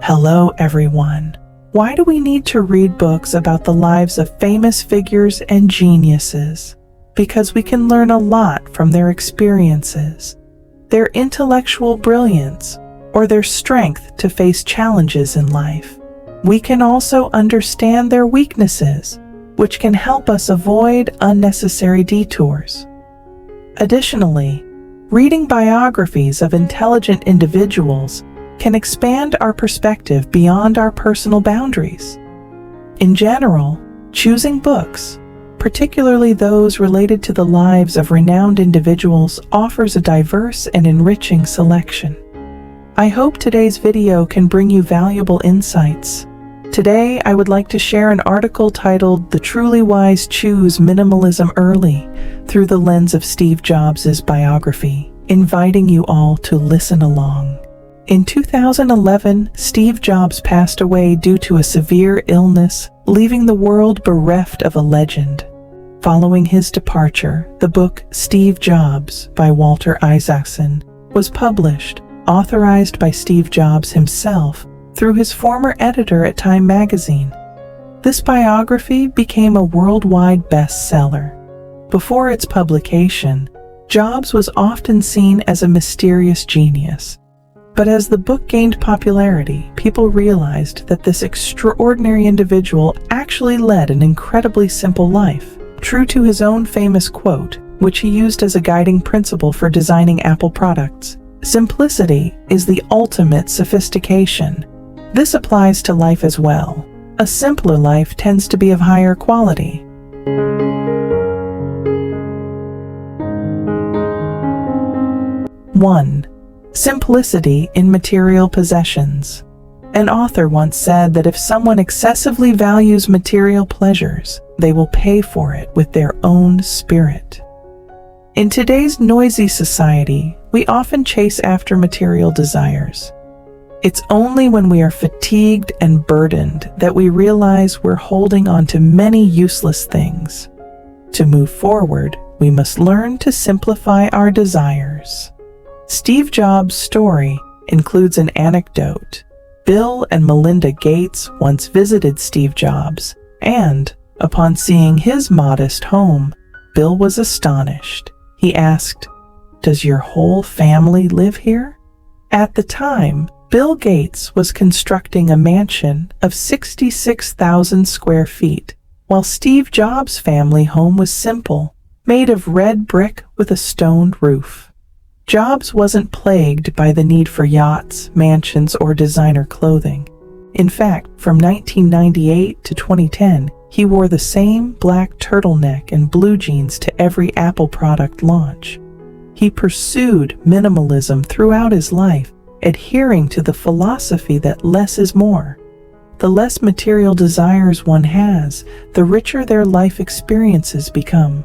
Hello, everyone. Why do we need to read books about the lives of famous figures and geniuses? Because we can learn a lot from their experiences, their intellectual brilliance, or their strength to face challenges in life. We can also understand their weaknesses, which can help us avoid unnecessary detours. Additionally, reading biographies of intelligent individuals can expand our perspective beyond our personal boundaries. In general, choosing books, particularly those related to the lives of renowned individuals, offers a diverse and enriching selection. I hope today's video can bring you valuable insights. Today, I would like to share an article titled "The Truly Wise Choose Minimalism Early" through the lens of Steve Jobs' biography, inviting you all to listen along. In 2011, Steve Jobs passed away due to a severe illness, leaving the world bereft of a legend. Following his departure, the book Steve Jobs by Walter Isaacson was published, authorized by Steve Jobs himself through his former editor at Time magazine. This biography became a worldwide bestseller. Before its publication, Jobs was often seen as a mysterious genius. But as the book gained popularity, people realized that this extraordinary individual actually led an incredibly simple life, true to his own famous quote, which he used as a guiding principle for designing Apple products. "Simplicity is the ultimate sophistication." This applies to life as well. A simpler life tends to be of higher quality. One. Simplicity in material possessions. An author once said that if someone excessively values material pleasures, they will pay for it with their own spirit. In today's noisy society, we often chase after material desires. It's only when we are fatigued and burdened that we realize we're holding on to many useless things. To move forward, we must learn to simplify our desires. Steve Jobs' story includes an anecdote. Bill and Melinda Gates once visited Steve Jobs, and, upon seeing his modest home, Bill was astonished. He asked, "Does your whole family live here?" At the time, Bill Gates was constructing a mansion of 66,000 square feet, while Steve Jobs' family home was simple, made of red brick with a stone roof. Jobs wasn't plagued by the need for yachts, mansions, or designer clothing. In fact, from 1998 to 2010, he wore the same black turtleneck and blue jeans to every Apple product launch. He pursued minimalism throughout his life, adhering to the philosophy that less is more. The less material desires one has, the richer their life experiences become.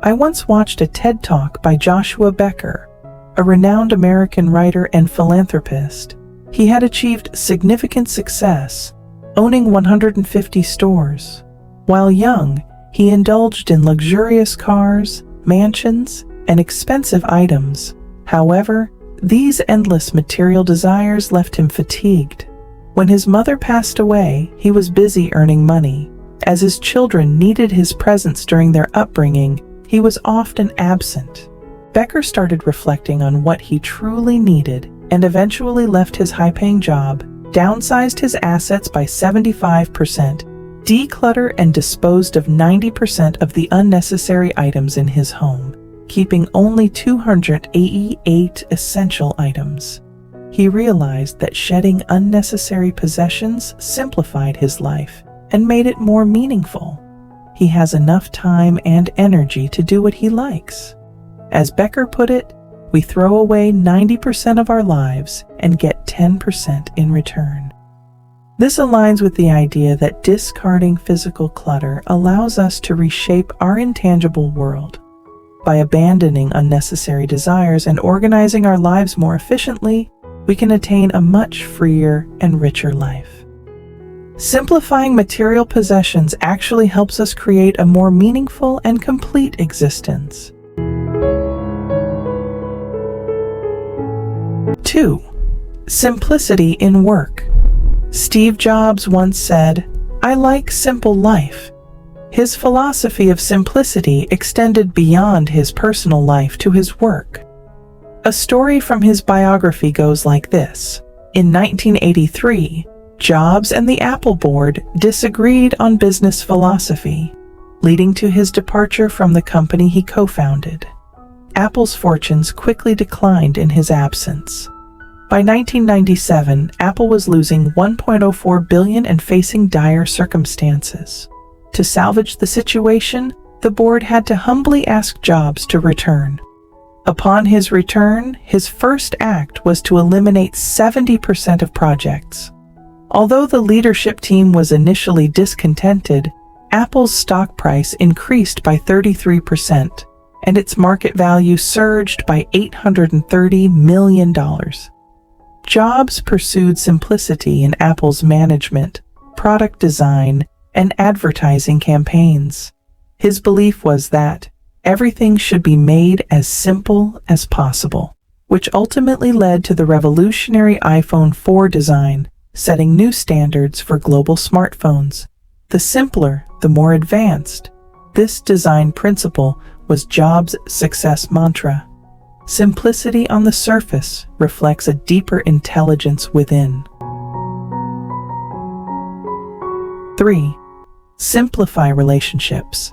I once watched a TED Talk by Joshua Becker, a renowned American writer and philanthropist. He had achieved significant success, owning 150 stores. While young, he indulged in luxurious cars, mansions, and expensive items. However, these endless material desires left him fatigued. When his mother passed away, he was busy earning money. As his children needed his presence during their upbringing, he was often absent. Becker started reflecting on what he truly needed and eventually left his high-paying job, downsized his assets by 75%, decluttered and disposed of 90% of the unnecessary items in his home, keeping only 288 essential items. He realized that shedding unnecessary possessions simplified his life and made it more meaningful. He has enough time and energy to do what he likes. As Becker put it, we throw away 90% of our lives and get 10% in return. This aligns with the idea that discarding physical clutter allows us to reshape our intangible world. By abandoning unnecessary desires and organizing our lives more efficiently, we can attain a much freer and richer life. Simplifying material possessions actually helps us create a more meaningful and complete existence. 2. Simplicity in work. Steve Jobs once said, "I like simple life." His philosophy of simplicity extended beyond his personal life to his work. A story from his biography goes like this. In 1983, Jobs and the Apple board disagreed on business philosophy, leading to his departure from the company he co-founded. Apple's fortunes quickly declined in his absence. By 1997, Apple was losing $1.04 billion and facing dire circumstances. To salvage the situation, the board had to humbly ask Jobs to return. Upon his return, his first act was to eliminate 70% of projects. Although the leadership team was initially discontented, Apple's stock price increased by 33%, and its market value surged by $830 million. Jobs pursued simplicity in Apple's management, product design, and advertising campaigns. His belief was that everything should be made as simple as possible, which ultimately led to the revolutionary iPhone 4 design, setting new standards for global smartphones. The simpler, the more advanced. This design principle was Jobs' success mantra. Simplicity on the surface reflects a deeper intelligence within. 3. Simplify relationships.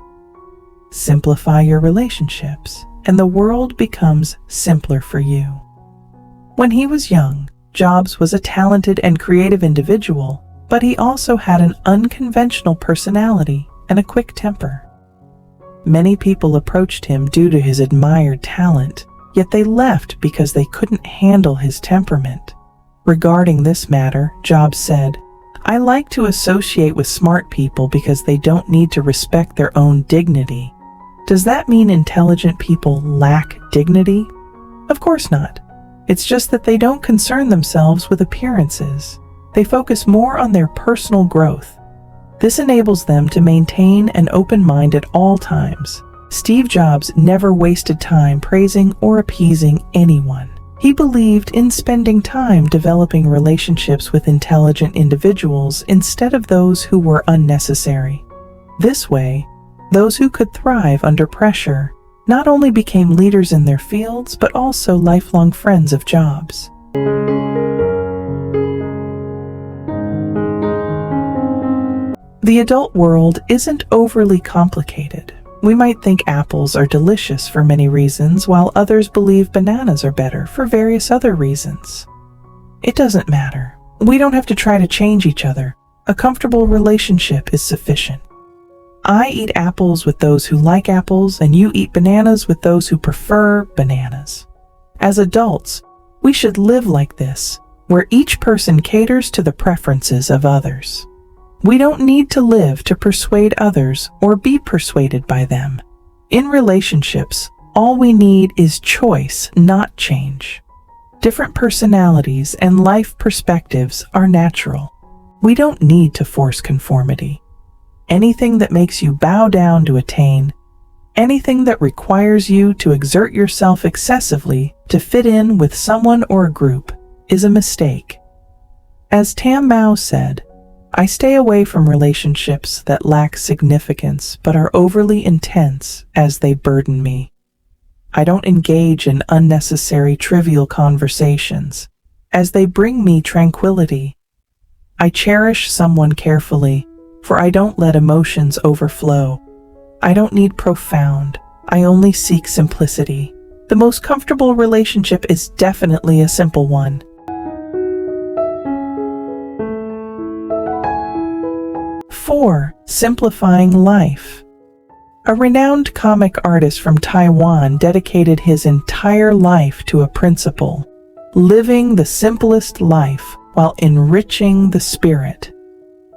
Simplify your relationships, and the world becomes simpler for you. When he was young, Jobs was a talented and creative individual, but he also had an unconventional personality and a quick temper. Many people approached him due to his admired talent, yet they left because they couldn't handle his temperament. Regarding this matter, Jobs said, "I like to associate with smart people because they don't need to respect their own dignity." Does that mean intelligent people lack dignity? Of course not. It's just that they don't concern themselves with appearances. They focus more on their personal growth. This enables them to maintain an open mind at all times. Steve Jobs never wasted time praising or appeasing anyone. He believed in spending time developing relationships with intelligent individuals instead of those who were unnecessary. This way, those who could thrive under pressure not only became leaders in their fields, but also lifelong friends of Jobs. The adult world isn't overly complicated. We might think apples are delicious for many reasons, while others believe bananas are better for various other reasons. It doesn't matter. We don't have to try to change each other. A comfortable relationship is sufficient. I eat apples with those who like apples, and you eat bananas with those who prefer bananas. As adults, we should live like this, where each person caters to the preferences of others. We don't need to live to persuade others or be persuaded by them. In relationships, all we need is choice, not change. Different personalities and life perspectives are natural. We don't need to force conformity. Anything that makes you bow down to attain, anything that requires you to exert yourself excessively to fit in with someone or a group, is a mistake. As Tam Mao said, "I stay away from relationships that lack significance but are overly intense as they burden me. I don't engage in unnecessary trivial conversations as they bring me tranquility. I cherish someone carefully, for I don't let emotions overflow. I don't need profound, I only seek simplicity. The most comfortable relationship is definitely a simple one." Four, simplifying life. A renowned comic artist from Taiwan dedicated his entire life to a principle: living the simplest life while enriching the spirit.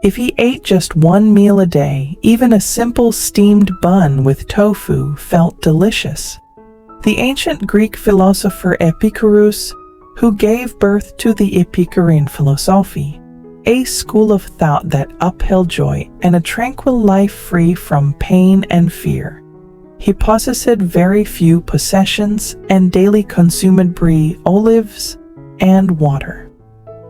If he ate just one meal a day, even a simple steamed bun with tofu felt delicious. The ancient Greek philosopher Epicurus, who gave birth to the Epicurean philosophy, a school of thought that upheld joy and a tranquil life free from pain and fear. He possessed very few possessions and daily consumed brie, olives, and water.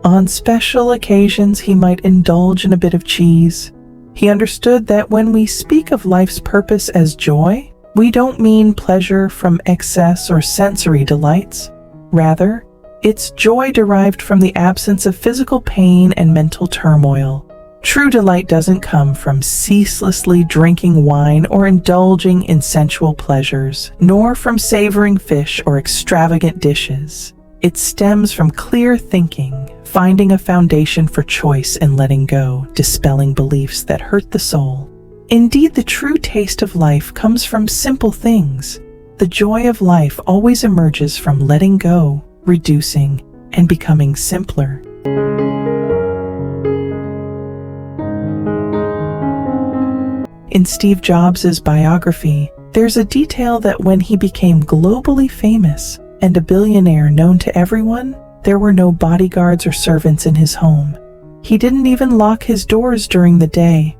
On special occasions, he might indulge in a bit of cheese. He understood that when we speak of life's purpose as joy, we don't mean pleasure from excess or sensory delights. Rather, it's joy derived from the absence of physical pain and mental turmoil. True delight doesn't come from ceaselessly drinking wine or indulging in sensual pleasures, nor from savoring fish or extravagant dishes. It stems from clear thinking, finding a foundation for choice and letting go, dispelling beliefs that hurt the soul. Indeed, the true taste of life comes from simple things. The joy of life always emerges from letting go, reducing, and becoming simpler. In Steve Jobs' biography, there's a detail that when he became globally famous and a billionaire known to everyone, there were no bodyguards or servants in his home. He didn't even lock his doors during the day.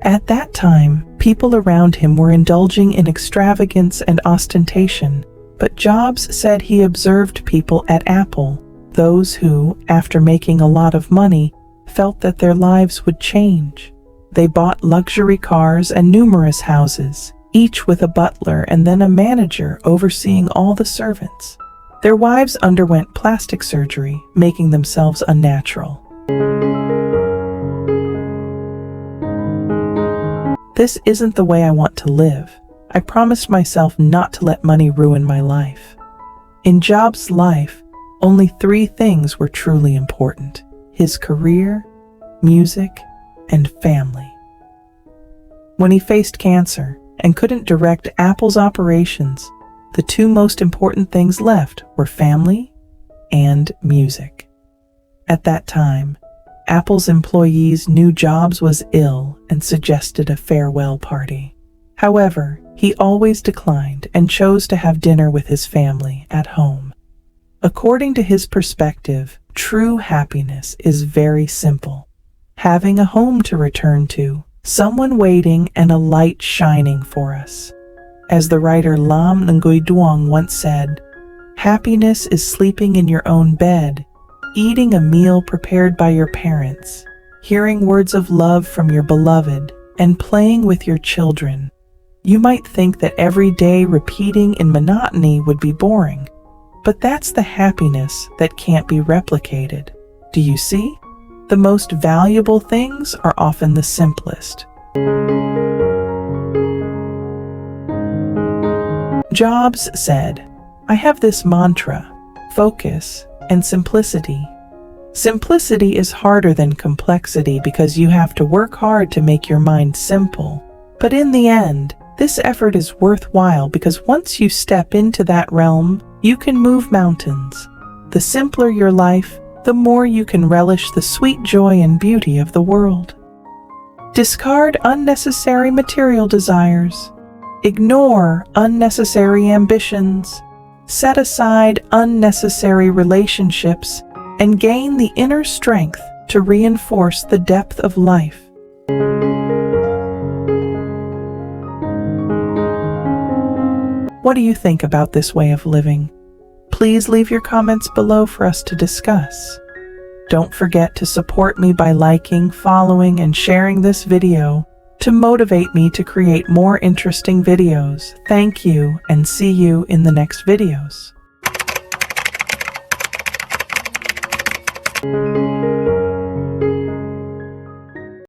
At that time, people around him were indulging in extravagance and ostentation, but Jobs said he observed people at Apple, those who, after making a lot of money, felt that their lives would change. They bought luxury cars and numerous houses, each with a butler and then a manager overseeing all the servants. Their wives underwent plastic surgery, making themselves unnatural. This isn't the way I want to live. I promised myself not to let money ruin my life. In Jobs' life, only 3 things were truly important: his career, music, and family. When he faced cancer and couldn't direct Apple's operations, the 2 most important things left were family and music. At that time, Apple's employees knew Jobs was ill and suggested a farewell party. However, he always declined and chose to have dinner with his family at home. According to his perspective, true happiness is very simple: having a home to return to, someone waiting, and a light shining for us. As the writer Lam Nguyen Duong once said, "Happiness is sleeping in your own bed, eating a meal prepared by your parents, hearing words of love from your beloved, and playing with your children." You might think that every day repeating in monotony would be boring, but that's the happiness that can't be replicated. Do you see? The most valuable things are often the simplest. Jobs said, "I have this mantra: focus and simplicity. Simplicity is harder than complexity because you have to work hard to make your mind simple. But in the end, this effort is worthwhile because once you step into that realm, you can move mountains. The simpler your life, the more you can relish the sweet joy and beauty of the world. Discard unnecessary material desires. Ignore unnecessary ambitions. Set aside unnecessary relationships and gain the inner strength to reinforce the depth of life." What do you think about this way of living? Please leave your comments below for us to discuss. Don't forget to support me by liking, following, and sharing this video to motivate me to create more interesting videos. Thank you, and see you in the next videos.